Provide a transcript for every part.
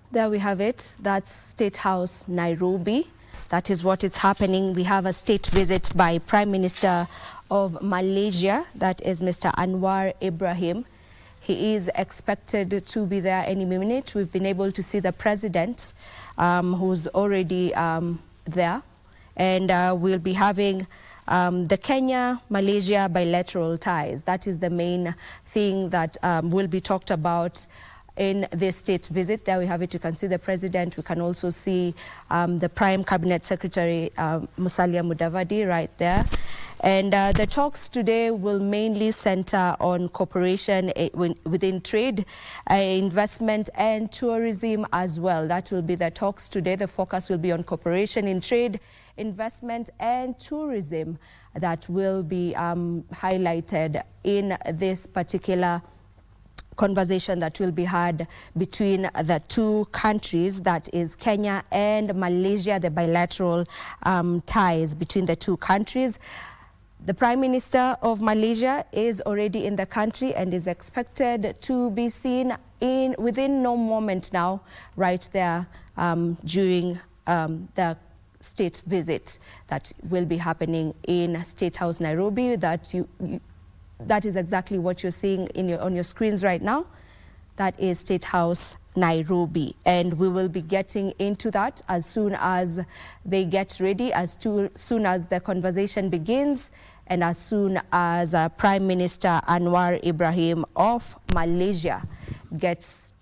There we have it. That's State House, Nairobi. That is what is happening. We have a state visit by Prime Minister of Malaysia. That is Mr. Anwar Ibrahim. He is expected to be there any minute. We've been able to see the president who's already there. And we'll be having the Kenya-Malaysia bilateral ties. That is the main thing that will be talked about in this state visit. There we have it. You can see the president. We can also see the Prime Cabinet Secretary, Musalia Mudavadi, right there. And the talks today will mainly center on cooperation within trade, investment and tourism as well. That will be the talks today. The focus will be on cooperation in trade, investment and tourism that will be highlighted in this particular conversation that will be had between the two countries, that is Kenya and Malaysia, the bilateral ties between the two countries. The Prime Minister of Malaysia is already in the country and is expected to be seen within no moment now, right there during the state visit that will be happening in State House Nairobi. That is exactly what you're seeing on your screens right now. That is State House Nairobi. And we will be getting into that as soon as they get ready, as soon as the conversation begins, and as soon as Prime Minister Anwar Ibrahim of Malaysia gets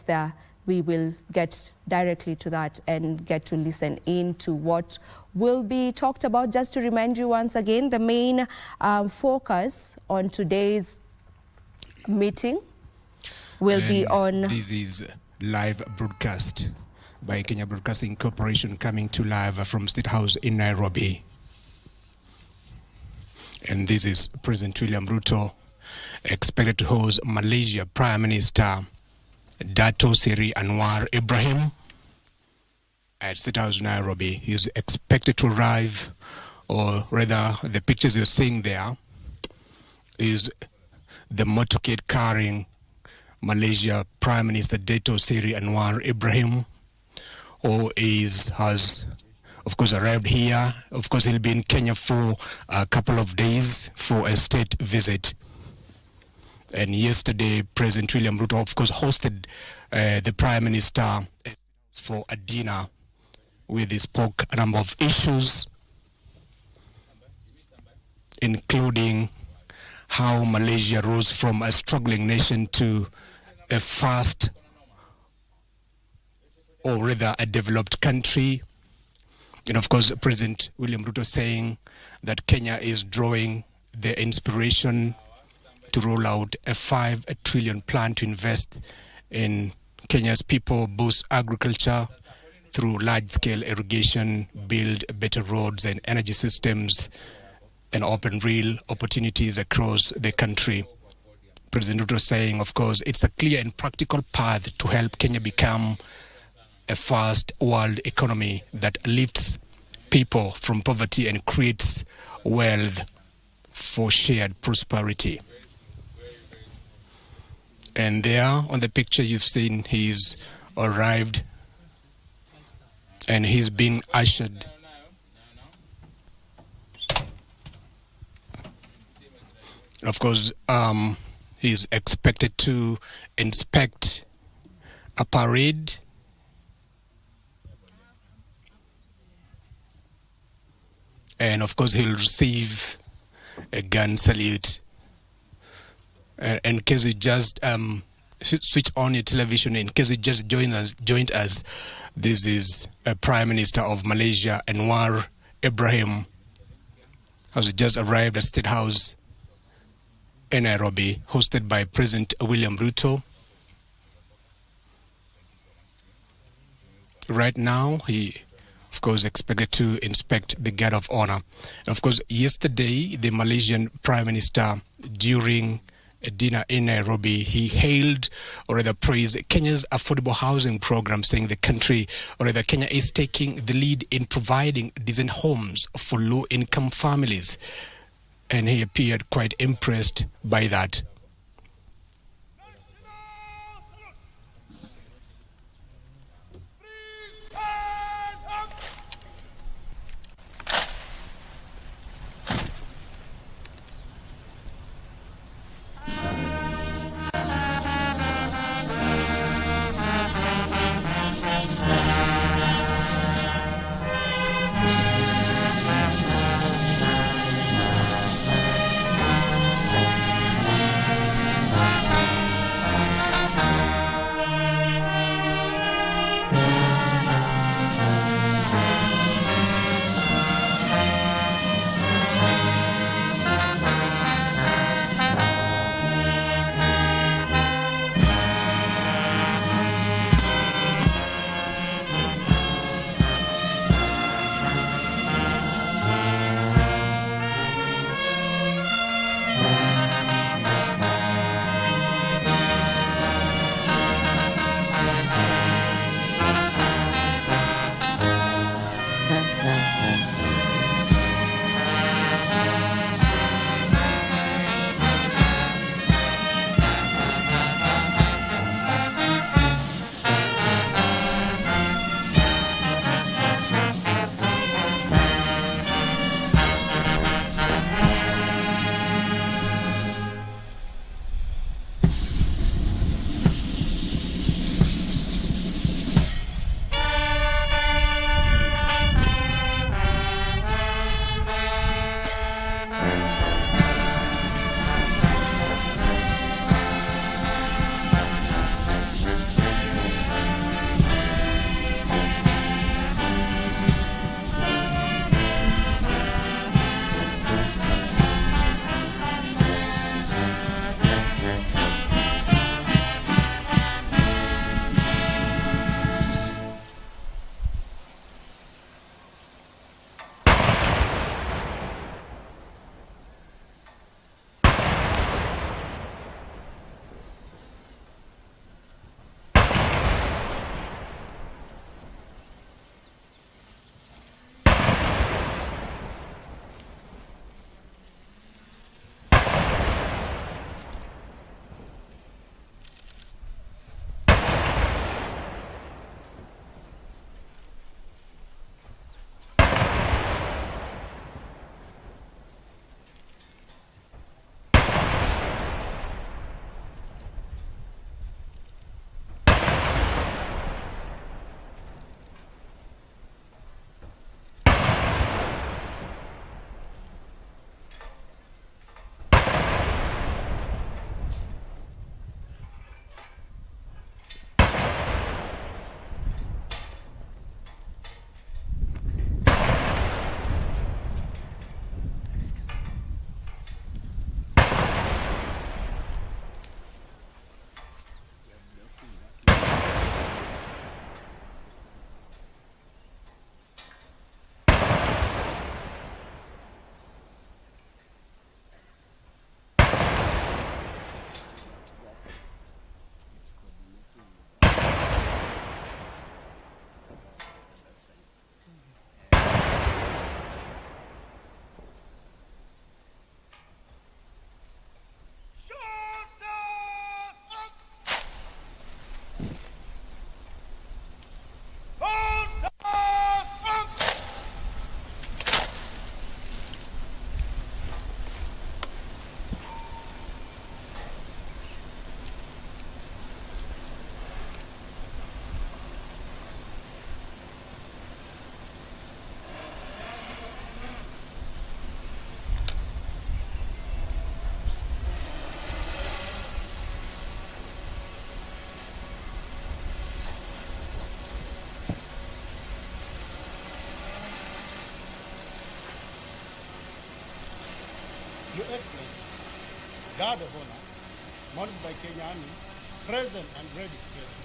there. We will get directly to that and get to listen in to what will be talked about. Just to remind you once again, the main focus on today's meeting will be on... This is live broadcast by Kenya Broadcasting Corporation, coming to live from State House in Nairobi. And this is President William Ruto, expected to host Malaysia Prime Minister Dato Seri Anwar Ibrahim at State House Nairobi. He is expected to arrive, or rather the pictures you're seeing there is the motorcade carrying Malaysia Prime Minister Dato Seri Anwar Ibrahim, who has of course arrived here. Of course he'll be in Kenya for a couple of days for a state visit. And yesterday, President William Ruto, of course, hosted the Prime Minister for a dinner where they spoke a number of issues, including how Malaysia rose from a struggling nation to a fast, or rather a developed country. And of course, President William Ruto saying that Kenya is drawing the inspiration to roll out a 5 trillion plan to invest in Kenya's people, boost agriculture through large-scale irrigation, build better roads and energy systems, and open real opportunities across the country. President Ruto saying, of course, it's a clear and practical path to help Kenya become a first world economy that lifts people from poverty and creates wealth for shared prosperity. And there on the picture you've seen, he's arrived and he's been ushered. Of course, he's expected to inspect a parade. And of course, he'll receive a gun salute. In case you just switch on your television, in case you just joined us, this is a Prime Minister of Malaysia, Anwar Ibrahim, has just arrived at State House in Nairobi, hosted by President William Ruto. Right now, he, of course, expected to inspect the guard of honor. And of course, yesterday, the Malaysian Prime Minister, during a dinner in Nairobi, he hailed or rather praised Kenya's affordable housing program, saying the country, or rather Kenya, is taking the lead in providing decent homes for low-income families. And he appeared quite impressed by that. Excellency, Guard of Honor, mounted by Kenya Army, present and ready to pay tribute.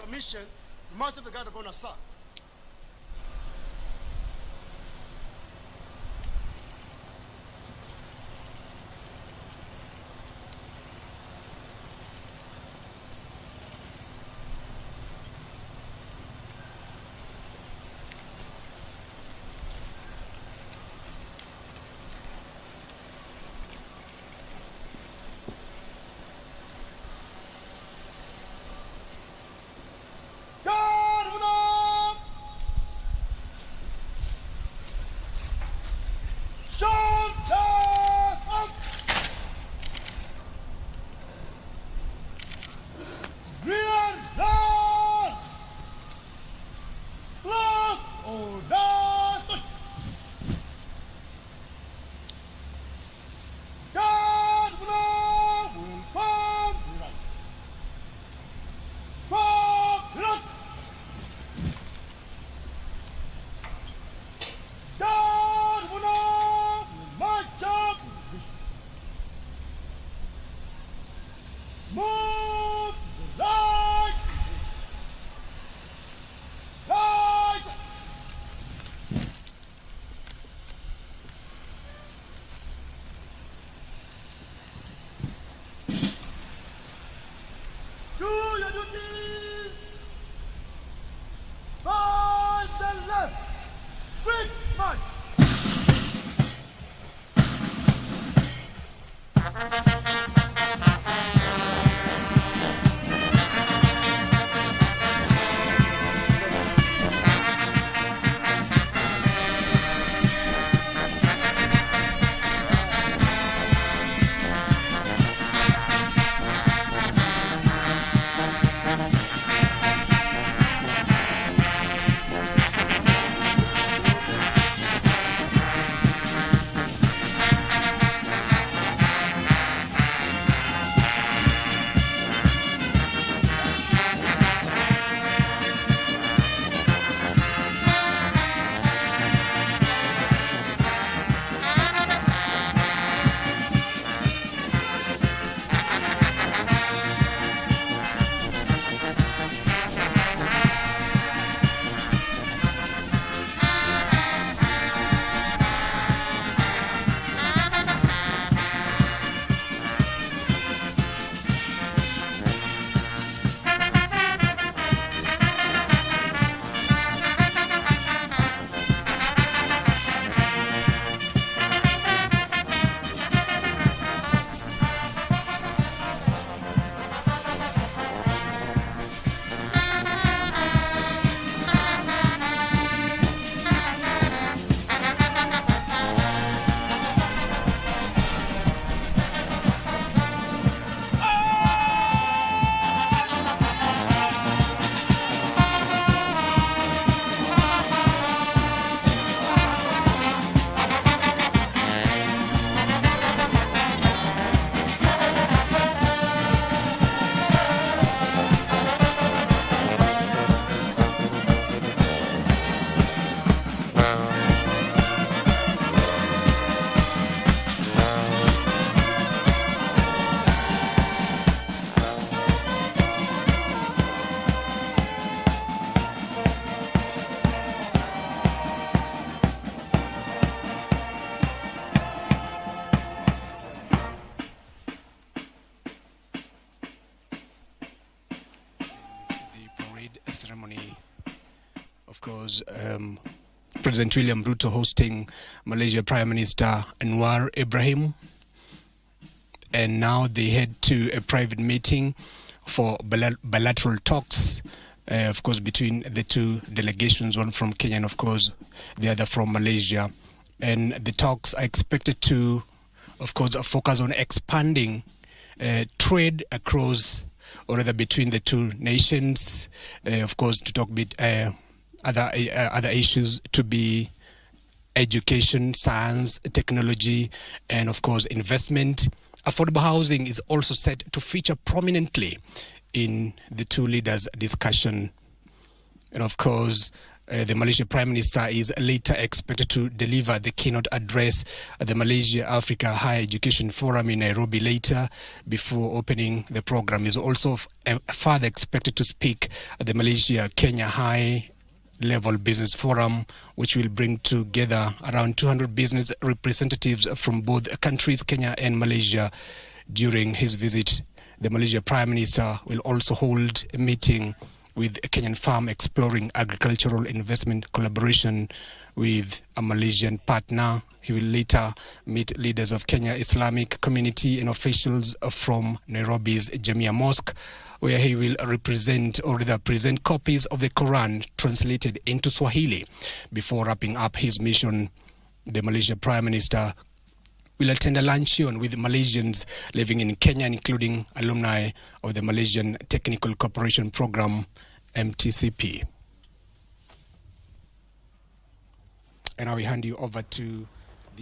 Permission to march of the Guard of Honor, sir. of course, President William Ruto hosting Malaysia Prime Minister Anwar Ibrahim. And now they head to a private meeting for bilateral talks, of course, between the two delegations, one from Kenya and, of course, the other from Malaysia. And the talks are expected to, of course, focus on expanding trade across, or rather between the two nations, of course, to talk about other issues to be education, science, technology, and of course investment. Affordable housing is also set to feature prominently in the two leaders' discussion. And of course, the Malaysia Prime Minister is later expected to deliver the keynote address at the Malaysia Africa Higher Education Forum in Nairobi later before opening the program. He is also further expected to speak at the Malaysia-Kenya High Level Business Forum, which will bring together around 200 business representatives from both countries, Kenya and Malaysia. During his visit, the Malaysia Prime Minister will also hold a meeting with a Kenyan firm exploring agricultural investment collaboration with a Malaysian partner. He will later meet leaders of Kenya Islamic community and officials from Nairobi's Jamia Mosque, where he will present copies of the Quran translated into Swahili. Before wrapping up his mission, the Malaysia Prime Minister will attend a luncheon with Malaysians living in Kenya, including alumni of the Malaysian Technical Cooperation Program, MTCP. And now we hand you over to